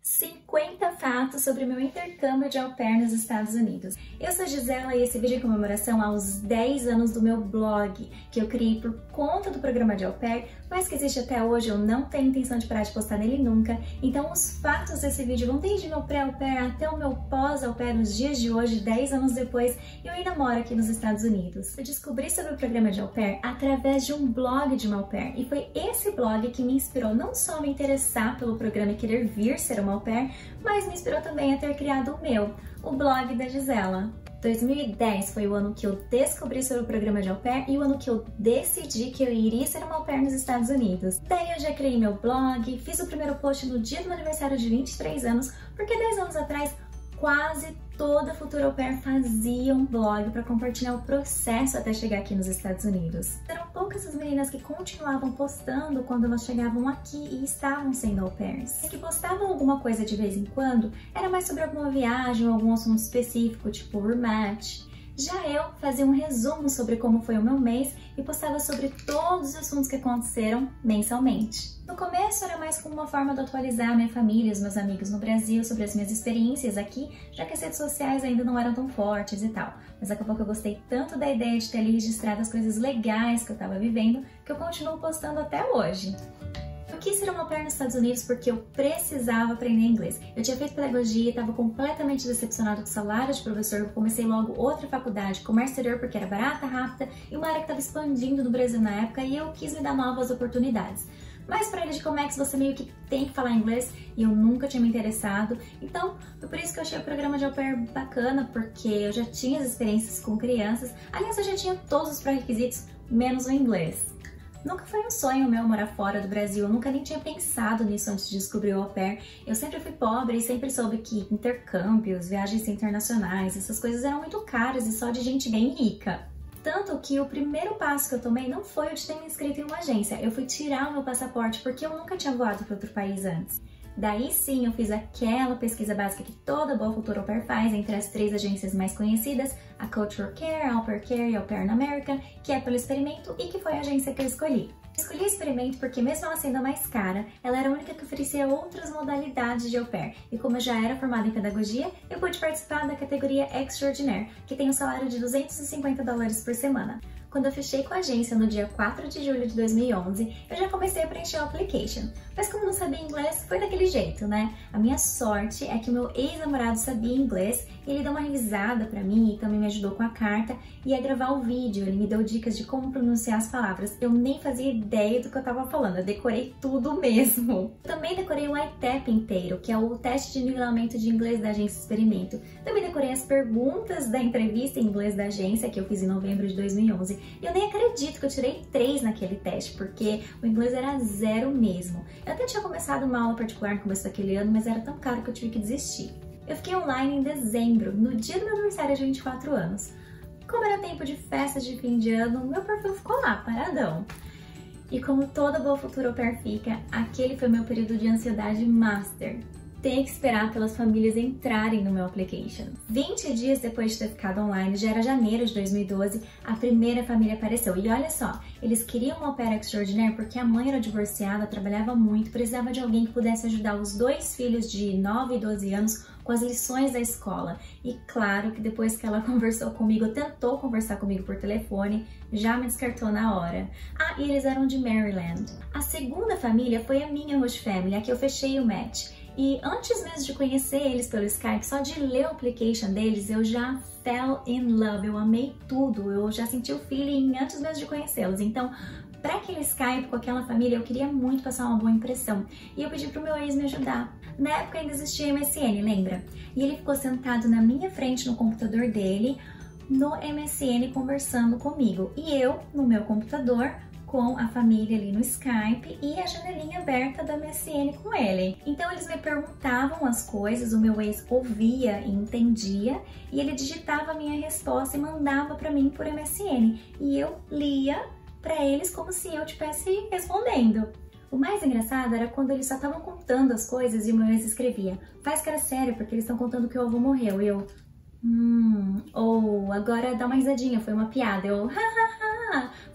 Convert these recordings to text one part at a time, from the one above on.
50 fatos sobre o meu intercâmbio de au pair nos Estados Unidos. Eu sou a Gisela e esse vídeo é em comemoração aos 10 anos do meu blog, que eu criei por conta do programa de au pair, mas que existe até hoje. Eu não tenho intenção de parar de postar nele nunca. Então os fatos desse vídeo vão desde meu pré-au pair até o meu pós-au pair nos dias de hoje, 10 anos depois, e eu ainda moro aqui nos Estados Unidos. Eu descobri sobre o programa de au pair através de um blog de uma au pair, e foi esse blog que me inspirou não só a me interessar pelo programa e querer vir ser uma au pair, mas me inspirou também a ter criado o meu, o blog da Gisela. 2010 foi o ano que eu descobri sobre o programa de au pair e o ano que eu decidi que eu iria ser uma au pair nos Estados Unidos. Daí eu já criei meu blog, fiz o primeiro post no dia do meu aniversário de 23 anos, porque 10 anos atrás quase toda futura au pair fazia um blog para compartilhar o processo até chegar aqui nos Estados Unidos. Eram poucas as meninas que continuavam postando quando elas chegavam aqui e estavam sendo au pairs. As que postavam alguma coisa de vez em quando era mais sobre alguma viagem ou algum assunto específico, tipo rematch. Já eu fazia um resumo sobre como foi o meu mês e postava sobre todos os assuntos que aconteceram mensalmente. No começo era mais como uma forma de atualizar minha família e os meus amigos no Brasil sobre as minhas experiências aqui, já que as redes sociais ainda não eram tão fortes e tal. Mas daqui a pouco eu gostei tanto da ideia de ter ali registrado as coisas legais que eu estava vivendo, que eu continuo postando até hoje. Eu quis ser uma au pair nos Estados Unidos porque eu precisava aprender inglês. Eu tinha feito pedagogia e estava completamente decepcionada com o salário de professor. Eu comecei logo outra faculdade, comércio exterior, porque era barata, rápida e uma área que estava expandindo no Brasil na época, e eu quis me dar novas oportunidades. Mas para ele de Comex você meio que tem que falar inglês e eu nunca tinha me interessado. Então foi por isso que eu achei o programa de au pair bacana, porque eu já tinha as experiências com crianças. Aliás, eu já tinha todos os pré-requisitos, menos o inglês. Nunca foi um sonho meu morar fora do Brasil, eu nunca nem tinha pensado nisso antes de descobrir o au pair. Eu sempre fui pobre e sempre soube que intercâmbios, viagens internacionais, essas coisas eram muito caras e só de gente bem rica. Tanto que o primeiro passo que eu tomei não foi o de ter me inscrito em uma agência, eu fui tirar o meu passaporte porque eu nunca tinha voado para outro país antes. Daí sim eu fiz aquela pesquisa básica que toda boa futura au pair faz entre as 3 agências mais conhecidas, a Cultural Care, a Au Pair Care e a Au Pair America, que é pelo Experimento e que foi a agência que eu escolhi. Escolhi a Experimento porque, mesmo ela sendo a mais cara, ela era a única que oferecia outras modalidades de au pair. E como eu já era formada em pedagogia, eu pude participar da categoria Extraordinaire, que tem um salário de $250 por semana. Quando eu fechei com a agência no dia 4 de julho de 2011, eu já comecei a preencher o application. Mas como não sabia inglês, foi daquele jeito, né? A minha sorte é que o meu ex-namorado sabia inglês e ele deu uma revisada pra mim e também me ajudou com a carta e a gravar o vídeo. Ele me deu dicas de como pronunciar as palavras. Eu nem fazia ideia do que eu tava falando, eu decorei tudo mesmo. Também decorei o ITEP inteiro, que é o teste de nivelamento de inglês da agência Experimento. Também decorei as perguntas da entrevista em inglês da agência, que eu fiz em novembro de 2011. E eu nem acredito que eu tirei 3 naquele teste, porque o inglês era 0 mesmo. Eu até tinha começado uma aula particular no começo daquele ano, mas era tão caro que eu tive que desistir. Eu fiquei online em dezembro, no dia do meu aniversário de 24 anos. Como era tempo de festas de fim de ano, meu perfil ficou lá, paradão. E como toda boa futura au pair fica, aquele foi meu período de ansiedade master. Ter que esperar pelas famílias entrarem no meu application. 20 dias depois de ter ficado online, já era janeiro de 2012, a primeira família apareceu. E olha só, eles queriam uma au pair extraordinaire porque a mãe era divorciada, trabalhava muito, precisava de alguém que pudesse ajudar os 2 filhos de 9 e 12 anos com as lições da escola. E claro que depois que ela conversou comigo, tentou conversar comigo por telefone, já me descartou na hora. Ah, e eles eram de Maryland. A segunda família foi a minha host family, a que eu fechei o match. E antes mesmo de conhecer eles pelo Skype, só de ler o application deles, eu já fell in love, eu amei tudo, eu já senti o feeling antes mesmo de conhecê-los. Então, para aquele Skype com aquela família, eu queria muito passar uma boa impressão. E eu pedi pro meu ex me ajudar. Na época ainda existia MSN, lembra? E ele ficou sentado na minha frente no computador dele, no MSN conversando comigo. E eu, no meu computador, com a família ali no Skype e a janelinha aberta da MSN com ele. Então eles me perguntavam as coisas, o meu ex ouvia e entendia, e ele digitava a minha resposta e mandava para mim por MSN. E eu lia para eles como se eu estivesse respondendo. O mais engraçado era quando eles só estavam contando as coisas e o meu ex escrevia: faz cara séria porque eles estão contando que o avô morreu. E eu, ou agora dá uma risadinha, foi uma piada. Eu, hahaha.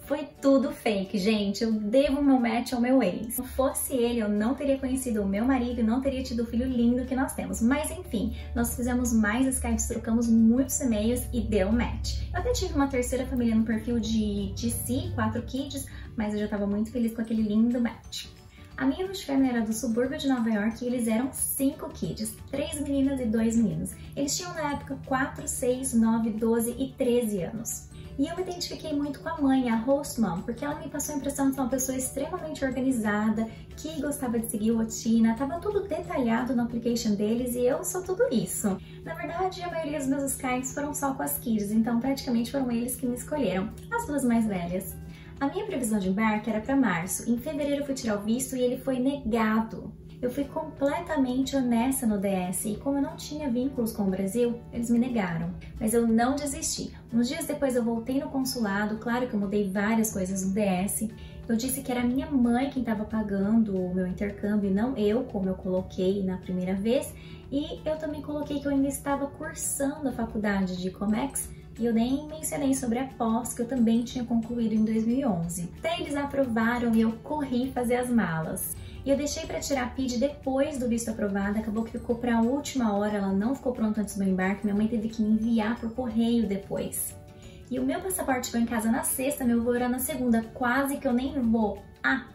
Foi tudo fake, gente. Eu devo meu match ao meu ex. Se não fosse ele, eu não teria conhecido o meu marido e não teria tido o filho lindo que nós temos. Mas enfim, nós fizemos mais Skypes, trocamos muitos e-mails e deu match. Eu até tive uma terceira família no perfil de si, 4 kids, mas eu já tava muito feliz com aquele lindo match. A minha host family era do subúrbio de Nova York e eles eram 5 kids, 3 meninas e 2 meninos. Eles tinham na época 4, 6, 9, 12 e 13 anos. E eu me identifiquei muito com a mãe, a host mom, porque ela me passou a impressão de ser uma pessoa extremamente organizada, que gostava de seguir rotina, tava tudo detalhado no application deles e eu sou tudo isso. Na verdade, a maioria dos meus Skypes foram só com as kids, então praticamente foram eles que me escolheram, as duas mais velhas. A minha previsão de embarque era para março, em fevereiro eu fui tirar o visto e ele foi negado. Eu fui completamente honesta no DS e como eu não tinha vínculos com o Brasil, eles me negaram. Mas eu não desisti. Uns dias depois eu voltei no consulado, claro que eu mudei várias coisas no DS. Eu disse que era minha mãe quem estava pagando o meu intercâmbio e não eu, como eu coloquei na primeira vez. E eu também coloquei que eu ainda estava cursando a faculdade de Comex e eu nem mencionei sobre a pós que eu também tinha concluído em 2011. Até eles aprovaram e eu corri fazer as malas. E eu deixei para tirar a PID depois do visto aprovado, acabou que ficou para a última hora, ela não ficou pronta antes do meu embarque, minha mãe teve que me enviar por correio depois. E o meu passaporte foi em casa na sexta, meu voo era na segunda, quase que eu nem vou.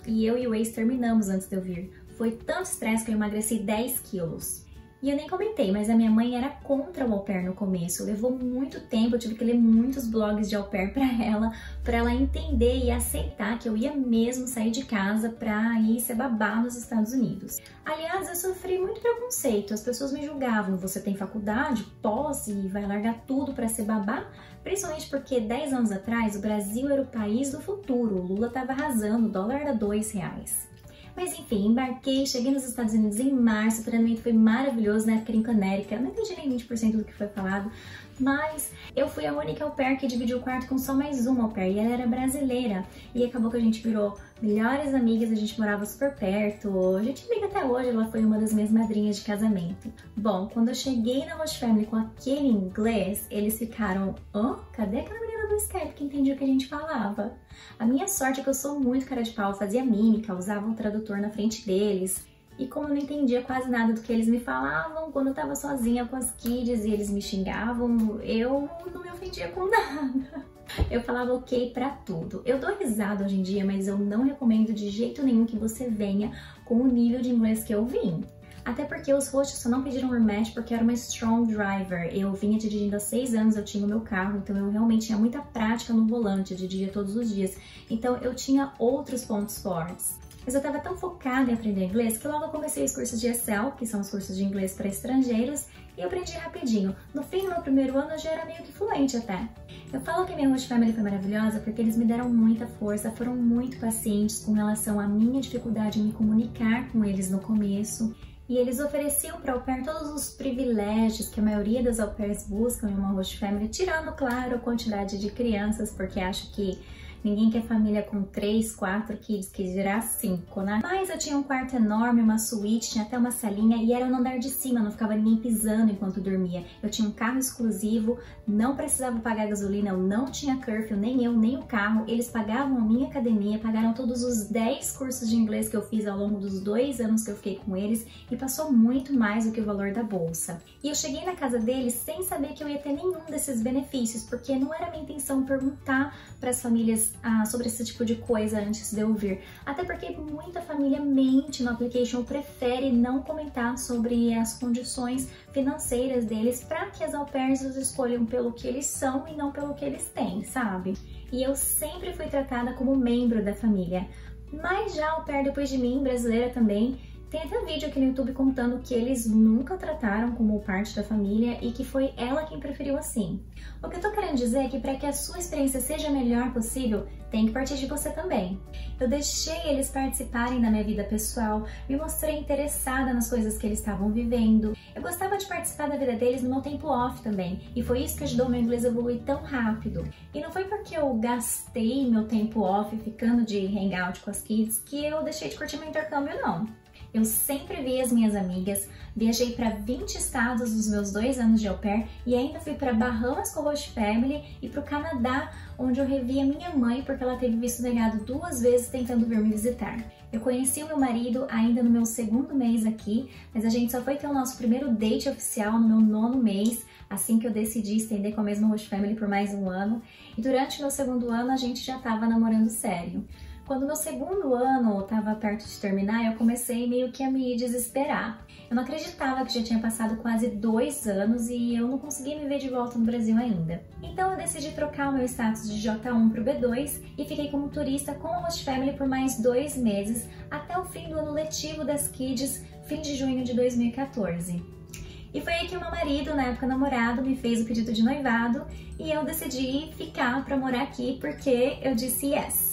E eu e o ex terminamos antes de eu vir. Foi tanto estresse que eu emagreci 10 quilos. E eu nem comentei, mas a minha mãe era contra o au pair no começo. Levou muito tempo, eu tive que ler muitos blogs de au pair pra ela entender e aceitar que eu ia mesmo sair de casa pra ir ser babá nos Estados Unidos. Aliás, eu sofri muito preconceito. As pessoas me julgavam, você tem faculdade, pós e vai largar tudo pra ser babá? Principalmente porque 10 anos atrás o Brasil era o país do futuro, o Lula tava arrasando, o dólar era R$2. Mas enfim, embarquei, cheguei nos Estados Unidos em março, o treinamento foi maravilhoso, na época era em Connecticut, eu não entendi nem 20% do que foi falado, mas eu fui a única au pair que dividiu o quarto com só mais uma au pair, e ela era brasileira, e acabou que a gente virou melhores amigas, a gente morava super perto, a gente liga até hoje, ela foi uma das minhas madrinhas de casamento. Bom, quando eu cheguei na host family com aquele inglês, eles ficaram, cadê aquela menina do Skype que entendia o que a gente falava? A minha sorte é que eu sou muito cara de pau, fazia mímica, usava um tradutor na frente deles. E como eu não entendia quase nada do que eles me falavam, quando eu tava sozinha com as kids e eles me xingavam, eu não me ofendia com nada. Eu falava ok pra tudo. Eu dou risada hoje em dia, mas eu não recomendo de jeito nenhum que você venha com o nível de inglês que eu vim. Até porque os hosts só não pediram rematch porque eu era uma strong driver. Eu vinha dirigindo há 6 anos, eu tinha o meu carro, então eu realmente tinha muita prática no volante, eu dirigia todos os dias. Então eu tinha outros pontos fortes. Mas eu estava tão focada em aprender inglês que logo eu comecei os cursos de ESL, que são os cursos de inglês para estrangeiros, e eu aprendi rapidinho. No fim do meu primeiro ano eu já era meio que fluente até. Eu falo que a minha host family foi maravilhosa porque eles me deram muita força, foram muito pacientes com relação à minha dificuldade em me comunicar com eles no começo. E eles ofereciam para au pair todos os privilégios que a maioria das au pairs buscam em uma host family, tirando, claro, a quantidade de crianças, porque acho que ninguém quer família com 3, 4 kids, que dirá 5, né? Mas eu tinha um quarto enorme, uma suíte, tinha até uma salinha e era no andar de cima, não ficava ninguém pisando enquanto dormia. Eu tinha um carro exclusivo, não precisava pagar gasolina, eu não tinha curfew, nem eu, nem o carro. Eles pagavam a minha academia, pagaram todos os 10 cursos de inglês que eu fiz ao longo dos 2 anos que eu fiquei com eles e passou muito mais do que o valor da bolsa. E eu cheguei na casa deles sem saber que eu ia ter nenhum desses benefícios, porque não era minha intenção perguntar para as famílias sobre esse tipo de coisa antes de eu vir. Até porque muita família mente no application, prefere não comentar sobre as condições financeiras deles para que as au pairs os escolham pelo que eles são e não pelo que eles têm, sabe? E eu sempre fui tratada como membro da família. Mas já a au pair depois de mim, brasileira também, tem até um vídeo aqui no YouTube contando que eles nunca trataram como parte da família e que foi ela quem preferiu assim. O que eu tô querendo dizer é que para que a sua experiência seja a melhor possível, tem que partir de você também. Eu deixei eles participarem da minha vida pessoal, me mostrei interessada nas coisas que eles estavam vivendo. Eu gostava de participar da vida deles no meu tempo off também, e foi isso que ajudou meu inglês a evoluir tão rápido. E não foi porque eu gastei meu tempo off ficando de hangout com as kids que eu deixei de curtir meu intercâmbio, não. Eu sempre vi as minhas amigas, viajei para 20 estados nos meus 2 anos de au pair e ainda fui para Bahamas com o Host Family e para o Canadá, onde eu revi a minha mãe porque ela teve visto negado 2 vezes tentando vir me visitar. Eu conheci o meu marido ainda no meu 2º mês aqui, mas a gente só foi ter o nosso primeiro date oficial no meu 9º mês, assim que eu decidi estender com a mesma Host Family por mais 1 ano. E durante o meu 2º ano a gente já estava namorando sério. Quando meu 2º ano estava perto de terminar, eu comecei meio que a me desesperar. Eu não acreditava que já tinha passado quase 2 anos e eu não conseguia me ver de volta no Brasil ainda. Então eu decidi trocar o meu status de J1 para o B2 e fiquei como turista com a Host Family por mais 2 meses, até o fim do ano letivo das Kids, fim de junho de 2014. E foi aí que o meu marido, na época namorado, me fez o pedido de noivado e eu decidi ficar para morar aqui porque eu disse yes.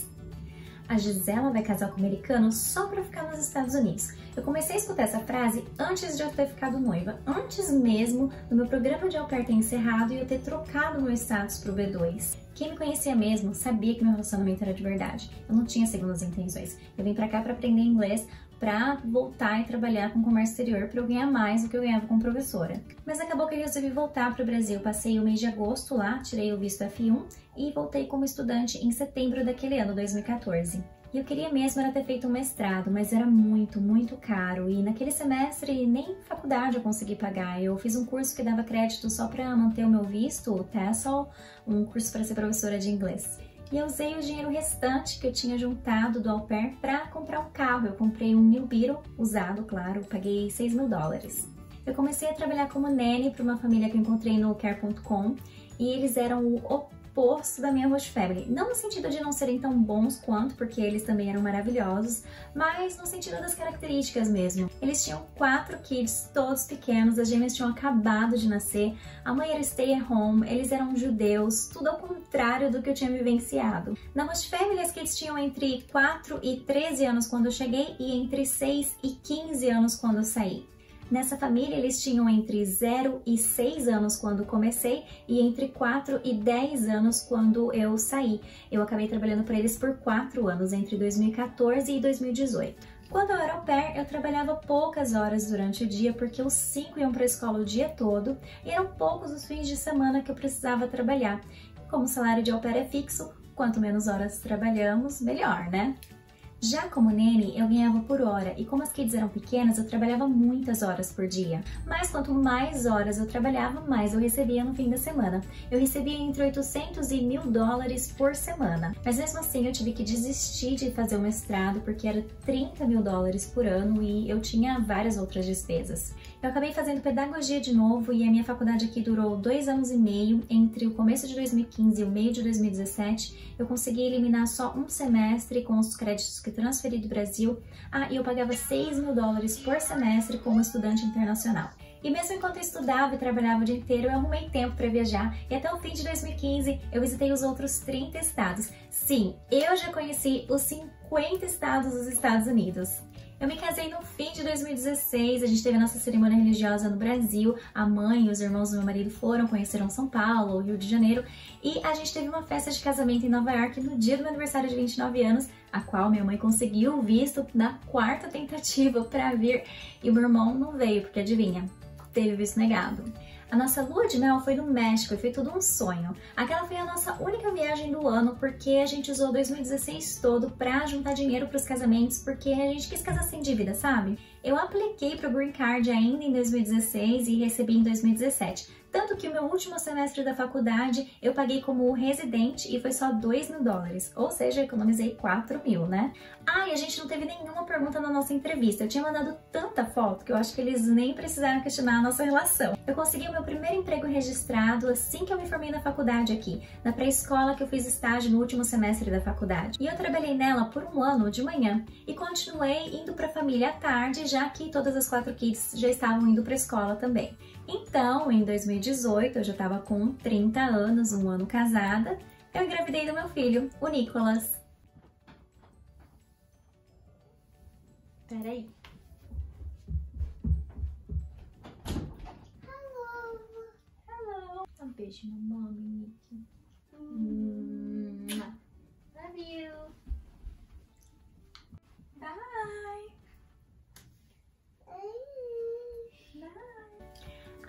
A Gisela vai casar com o americano só para ficar nos Estados Unidos. Eu comecei a escutar essa frase antes de eu ter ficado noiva, antes mesmo do meu programa de au pair ter encerrado e eu ter trocado meu status pro B2. Quem me conhecia mesmo sabia que meu relacionamento era de verdade. Eu não tinha segundas intenções. Eu vim pra cá para aprender inglês, para voltar e trabalhar com comércio exterior para eu ganhar mais do que eu ganhava como professora. Mas acabou que eu resolvi voltar para o Brasil. Passei o mês de agosto lá, tirei o visto F1 e voltei como estudante em setembro daquele ano, 2014. E eu queria mesmo era ter feito um mestrado, mas era muito, muito caro e naquele semestre nem faculdade eu consegui pagar. Eu fiz um curso que dava crédito só para manter o meu visto, o TESOL, um curso para ser professora de inglês. E eu usei o dinheiro restante que eu tinha juntado do au pair para comprar um carro. Eu comprei um New Beetle, usado, claro, paguei $6.000. Eu comecei a trabalhar como nanny para uma família que eu encontrei no Care.com e eles eram o oposto da minha Host Family. Não no sentido de não serem tão bons quanto, porque eles também eram maravilhosos, mas no sentido das características mesmo. Eles tinham 4 kids, todos pequenos, as gêmeas tinham acabado de nascer, a mãe era stay at home, eles eram judeus, tudo ao contrário do que eu tinha vivenciado. Na Host Family, as kids tinham entre 4 e 13 anos quando eu cheguei e entre 6 e 15 anos quando eu saí. Nessa família, eles tinham entre 0 e 6 anos quando comecei e entre 4 e 10 anos quando eu saí. Eu acabei trabalhando para eles por 4 anos, entre 2014 e 2018. Quando eu era au pair, eu trabalhava poucas horas durante o dia porque os 5 iam para a escola o dia todo e eram poucos os fins de semana que eu precisava trabalhar. Como o salário de au pair é fixo, quanto menos horas trabalhamos, melhor, né? Já como nene, eu ganhava por hora e como as kids eram pequenas, eu trabalhava muitas horas por dia. Mas quanto mais horas eu trabalhava, mais eu recebia no fim da semana. Eu recebia entre 800 e $1.000 por semana. Mas mesmo assim eu tive que desistir de fazer o mestrado porque era $30.000 por ano e eu tinha várias outras despesas. Eu acabei fazendo pedagogia de novo e a minha faculdade aqui durou 2 anos e meio. Entre o começo de 2015 e o meio de 2017, eu consegui eliminar só um semestre com os créditos que transferi do Brasil. E eu pagava $6.000 por semestre como estudante internacional. E mesmo enquanto eu estudava e trabalhava o dia inteiro, eu arrumei tempo para viajar e até o fim de 2015 eu visitei os outros 30 estados. Sim, eu já conheci os 50 estados dos Estados Unidos. Eu me casei no fim de 2016, a gente teve a nossa cerimônia religiosa no Brasil, a mãe e os irmãos do meu marido conheceram São Paulo, o Rio de Janeiro, e a gente teve uma festa de casamento em Nova York no dia do meu aniversário de 29 anos, a qual minha mãe conseguiu o visto na 4ª tentativa para vir, e o meu irmão não veio, porque adivinha, teve visto negado. A nossa lua de mel foi no México e foi tudo um sonho. Aquela foi a nossa única viagem do ano porque a gente usou 2016 todo pra juntar dinheiro pros casamentos porque a gente quis casar sem dívida, sabe? Eu apliquei pro Green Card ainda em 2016 e recebi em 2017. Tanto que o meu último semestre da faculdade eu paguei como residente e foi só $2.000, ou seja, economizei 4.000, né? E a gente não teve nenhuma pergunta na nossa entrevista. Eu tinha mandado tanta foto que eu acho que eles nem precisaram questionar a nossa relação. Eu consegui o meu primeiro emprego registrado assim que eu me formei na faculdade aqui, na pré-escola que eu fiz estágio no último semestre da faculdade. E eu trabalhei nela por 1 ano de manhã e continuei indo pra família à tarde, já que todas as 4 kids já estavam indo pra escola também. Então, em 2018, eu já estava com 30 anos, 1 ano casada, eu engravidei do meu filho, o Nicolas. Peraí. Hello. Um beijo, mamãe, Nick. Love you. Bye.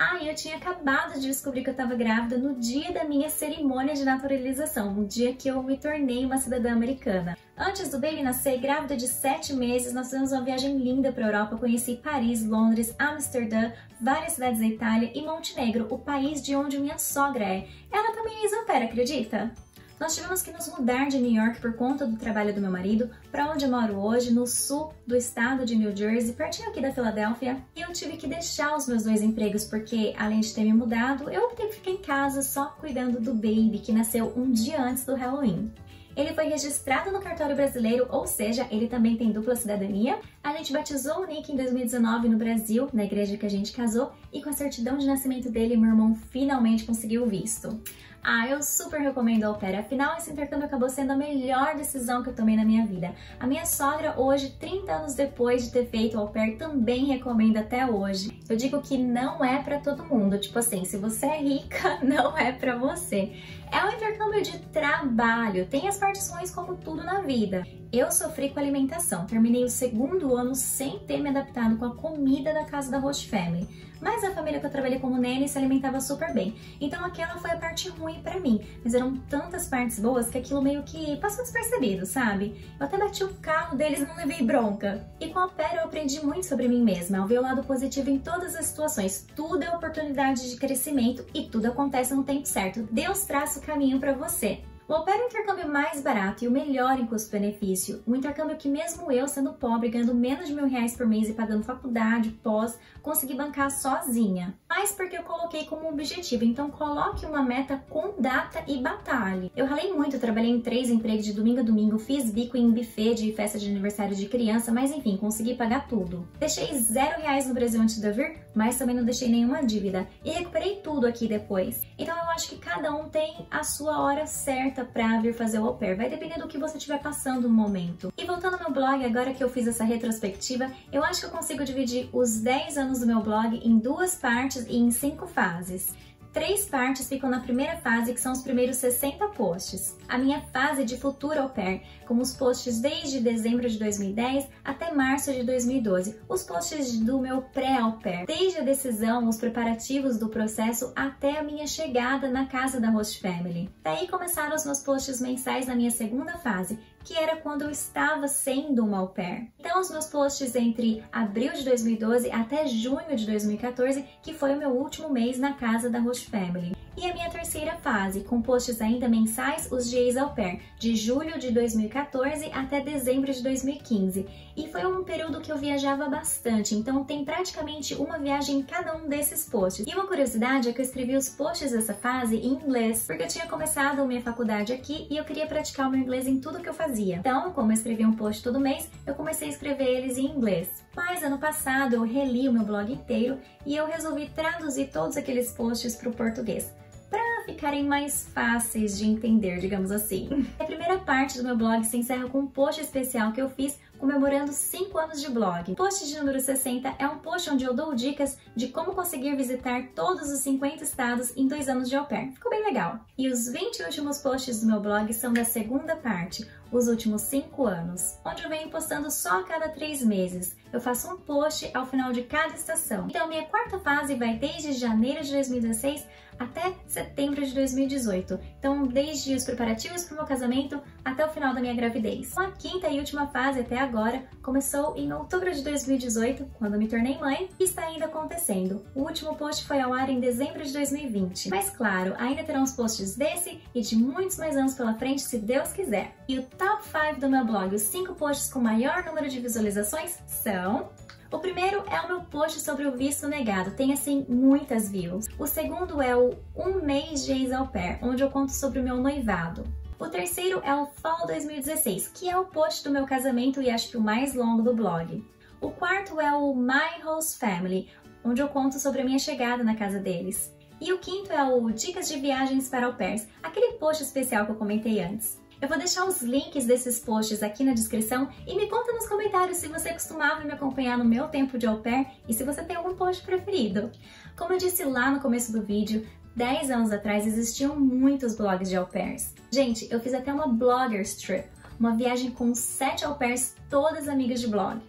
Ah, eu tinha acabado de descobrir que eu estava grávida no dia da minha cerimônia de naturalização, no dia que eu me tornei uma cidadã americana. Antes do baby nascer, grávida de 7 meses, nós fizemos uma viagem linda para a Europa. Conheci Paris, Londres, Amsterdã, várias cidades da Itália e Montenegro, o país de onde minha sogra é. Ela também é ex-au-pair, acredita? Nós tivemos que nos mudar de New York por conta do trabalho do meu marido para onde eu moro hoje, no sul do estado de New Jersey, pertinho aqui da Filadélfia. E eu tive que deixar os meus 2 empregos porque, além de ter me mudado, eu optei por ficar em casa só cuidando do baby, que nasceu um dia antes do Halloween. Ele foi registrado no cartório brasileiro, ou seja, ele também tem dupla cidadania. A gente batizou o Nick em 2019 no Brasil, na igreja que a gente casou, e com a certidão de nascimento dele, meu irmão finalmente conseguiu o visto. Ah, eu super recomendo au pair, afinal esse intercâmbio acabou sendo a melhor decisão que eu tomei na minha vida. A minha sogra hoje, 30 anos depois de ter feito au pair, também recomenda até hoje. Eu digo que não é pra todo mundo, tipo assim, se você é rica, não é pra você. É um intercâmbio de trabalho, tem as partes ruins como tudo na vida. Eu sofri com alimentação, terminei o 2º ano sem ter me adaptado com a comida da casa da Host Family. Mas a família que eu trabalhei como nene se alimentava super bem, então aquela foi a parte ruim pra mim. Mas eram tantas partes boas que aquilo meio que passou despercebido, sabe? Eu até bati o carro deles e não levei bronca. E com a au pair eu aprendi muito sobre mim mesma, ao ver o lado positivo em todas as situações. Tudo é oportunidade de crescimento e tudo acontece no tempo certo. Deus traça o caminho pra você. O au pair é o intercâmbio mais barato e o melhor em custo-benefício. Um intercâmbio que mesmo eu, sendo pobre, ganhando menos de R$1.000 por mês e pagando faculdade, pós, consegui bancar sozinha. Mas porque eu coloquei como objetivo, então coloque uma meta com data e batalhe. Eu ralei muito, trabalhei em 3 empregos de domingo a domingo, fiz bico em buffet de festa de aniversário de criança, mas enfim, consegui pagar tudo. Deixei R$0 no Brasil antes de eu vir, mas também não deixei nenhuma dívida. E recuperei tudo aqui depois. Então eu acho que cada um tem a sua hora certa para vir fazer o au pair, vai depender do que você estiver passando no momento. E voltando ao meu blog, agora que eu fiz essa retrospectiva, eu acho que eu consigo dividir os 10 anos do meu blog em 2 partes e em 5 fases. 3 partes ficam na primeira fase, que são os primeiros 60 posts. A minha fase de futuro au pair, com os posts desde dezembro de 2010 até março de 2012. Os posts do meu pré-au pair, desde a decisão, os preparativos do processo até a minha chegada na casa da Host Family. Daí começaram os meus posts mensais na minha segunda fase, que era quando eu estava sendo uma au pair. Então os meus posts entre abril de 2012 até junho de 2014, que foi o meu último mês na casa da Host Family. E a minha terceira fase, com posts ainda mensais, os dias au pair, de julho de 2014 até dezembro de 2015. E foi um período que eu viajava bastante, então tem praticamente uma viagem em cada um desses posts. E uma curiosidade é que eu escrevi os posts dessa fase em inglês, porque eu tinha começado a minha faculdade aqui e eu queria praticar o meu inglês em tudo que eu fazia. Então, como eu escrevia um post todo mês, eu comecei a escrever eles em inglês. Mas ano passado eu reli o meu blog inteiro e eu resolvi traduzir todos aqueles posts para o português, para ficarem mais fáceis de entender, digamos assim. A primeira parte do meu blog se encerra com um post especial que eu fiz comemorando 5 anos de blog. O post de número 60 é um post onde eu dou dicas de como conseguir visitar todos os 50 estados em 2 anos de au pair. Ficou bem legal. E os 20 últimos posts do meu blog são da segunda parte, os últimos 5 anos, onde eu venho postando só a cada 3 meses. Eu faço um post ao final de cada estação. Então minha quarta fase vai desde janeiro de 2016 até setembro de 2018. Então desde os preparativos para o meu casamento até o final da minha gravidez. A quinta e última fase até agora começou em outubro de 2018, quando me tornei mãe, e está ainda acontecendo. O último post foi ao ar em dezembro de 2020. Mas claro, ainda terão os posts desse e de muitos mais anos pela frente, se Deus quiser. E o top 5 do meu blog, os 5 posts com maior número de visualizações são... O primeiro é o meu post sobre o visto negado, tem assim muitas views. O segundo é o 1 mês de ex-au pair, onde eu conto sobre o meu noivado. O terceiro é o Fall 2016, que é o post do meu casamento e acho que o mais longo do blog. O quarto é o My Host Family, onde eu conto sobre a minha chegada na casa deles. E o quinto é o Dicas de Viagens para au pairs, aquele post especial que eu comentei antes. Eu vou deixar os links desses posts aqui na descrição e me conta nos comentários se você costumava me acompanhar no meu tempo de au pair e se você tem algum post preferido. Como eu disse lá no começo do vídeo, 10 anos atrás existiam muitos blogs de au pairs. Gente, eu fiz até uma Bloggers Trip, uma viagem com 7 au pairs, todas amigas de blog.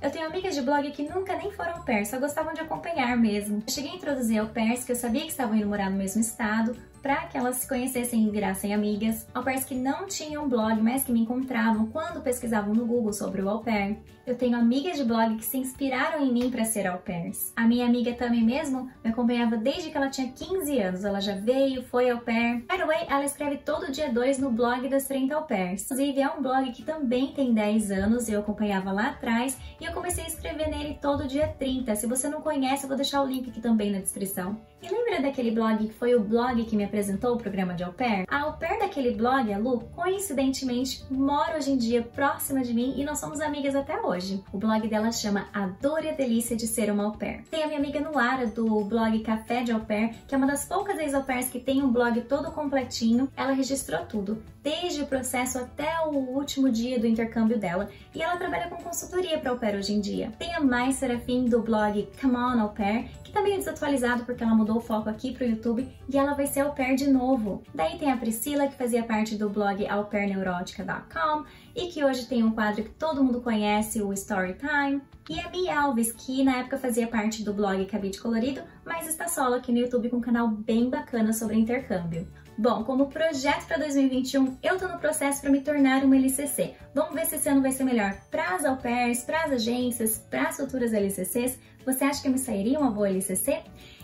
Eu tenho amigas de blog que nunca nem foram au pair, só gostavam de acompanhar mesmo. Eu cheguei a introduzir au pairs que eu sabia que estavam indo morar no mesmo estado, para que elas se conhecessem e virassem amigas. Au pairs que não tinham blog, mas que me encontravam quando pesquisavam no Google sobre o au pair. Eu tenho amigas de blog que se inspiraram em mim para ser au pairs. A minha amiga Tami mesmo me acompanhava desde que ela tinha 15 anos. Ela já veio, foi au pair. By the way, ela escreve todo dia 2 no blog das 30 au pairs. Inclusive, é um blog que também tem 10 anos, eu acompanhava lá atrás e eu comecei a escrever nele todo dia 30. Se você não conhece, eu vou deixar o link aqui também na descrição. E lembra daquele blog que foi o blog que me apresentou o programa de au pair? A au pair daquele blog, a Lu, coincidentemente mora hoje em dia próxima de mim e nós somos amigas até hoje. O blog dela chama A Dor e a Delícia de Ser uma Au Pair. Tem a minha amiga Nuara do blog Café de Au Pair, que é uma das poucas ex-au-pairs que tem um blog todo completinho. Ela registrou tudo, desde o processo até o último dia do intercâmbio dela, e ela trabalha com consultoria para au pair hoje em dia. Tem a Mai Serafim do blog Come On Au Pair, que tá meio desatualizado porque ela mudou o foco aqui pro YouTube e ela vai ser au pair de novo. Daí tem a Priscila, que fazia parte do blog aupairneurótica.com e que hoje tem um quadro que todo mundo conhece, o Storytime. E a Bia Alves, que na época fazia parte do blog Cabide Colorido, mas está solo aqui no YouTube com um canal bem bacana sobre intercâmbio. Bom, como projeto para 2021, eu tô no processo para me tornar uma LCC. Vamos ver se esse ano vai ser melhor para as au pairs, para as agências, para as futuras LCCs. Você acha que eu me sairia uma boa LCC?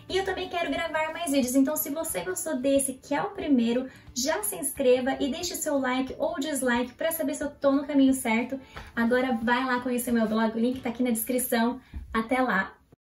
E eu também quero gravar mais vídeos, então se você gostou desse, que é o primeiro, já se inscreva e deixe seu like ou dislike para saber se eu tô no caminho certo. Agora vai lá conhecer meu blog, o link tá aqui na descrição. Até lá!